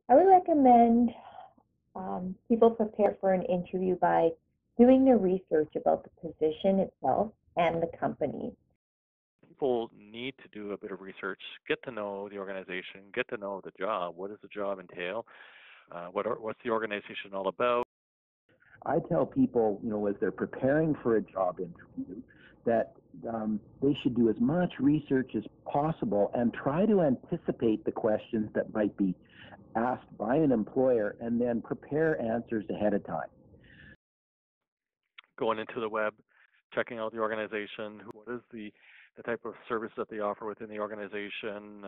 I would recommend people prepare for an interview by doing their research about the position itself and the company. People need to do a bit of research, get to know the organization, get to know the job. What does the job entail? What's the organization all about? I tell people, as they're preparing for a job interview, that they should do as much research as possible and try to anticipate the questions that might be asked by an employer and then prepare answers ahead of time. Going into the web, checking out the organization. What is the type of service that they offer within the organization?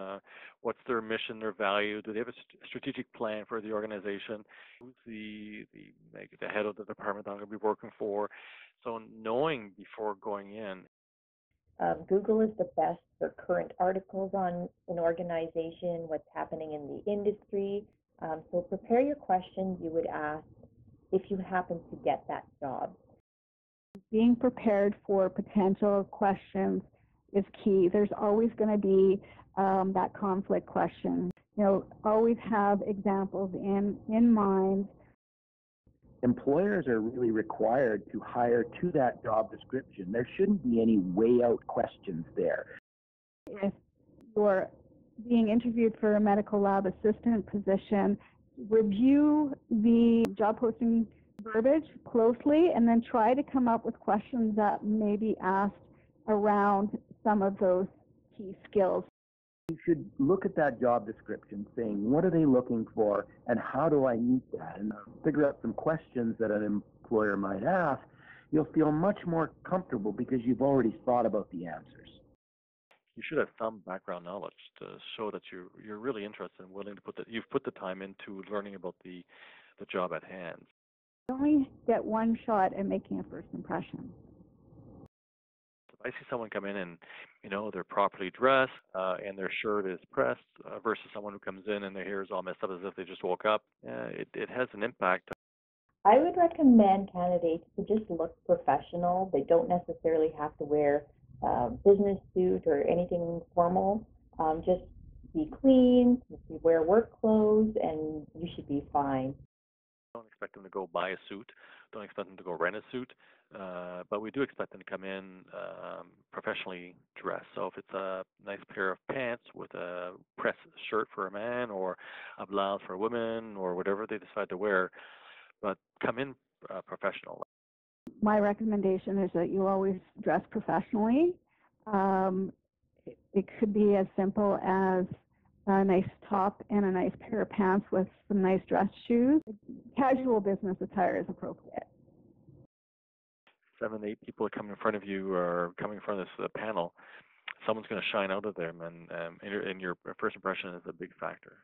What's their mission, their value? Do they have a strategic plan for the organization? Who's the head of the department that I'm going to be working for? So knowing before going in. Google is the best for current articles on an organization, what's happening in the industry. So prepare your questions you would ask if you happen to get that job. Being prepared for potential questions is key. There's always going to be that conflict question. Always have examples in mind. Employers are really required to hire to that job description. There shouldn't be any way out questions there. If you're being interviewed for a medical lab assistant position, review the job posting verbiage closely and then try to come up with questions that may be asked around some of those key skills. You should look at that job description saying, what are they looking for and how do I meet that? And figure out some questions that an employer might ask. You'll feel much more comfortable because you've already thought about the answers. You should have some background knowledge to show that you're really interested and willing to you've put the time into learning about the job at hand. You only get one shot at making a first impression. I see someone come in and, they're properly dressed and their shirt is pressed versus someone who comes in and their hair is all messed up as if they just woke up. It has an impact. I would recommend candidates to just look professional. They don't necessarily have to wear a business suit or anything formal. Just be clean, wear work clothes, and you should be fine. Don't expect them to go buy a suit. Don't expect them to go rent a suit. But we do expect them to come in professionally dressed. So if it's a nice pair of pants with a pressed shirt for a man or a blouse for a woman or whatever they decide to wear, but come in professional. My recommendation is that you always dress professionally. It could be as simple as a nice top and a nice pair of pants with some nice dress shoes. Casual business attire is appropriate. 7, 8 people coming in front of you or coming in front of this panel, someone's going to shine out of them, and your first impression is a big factor.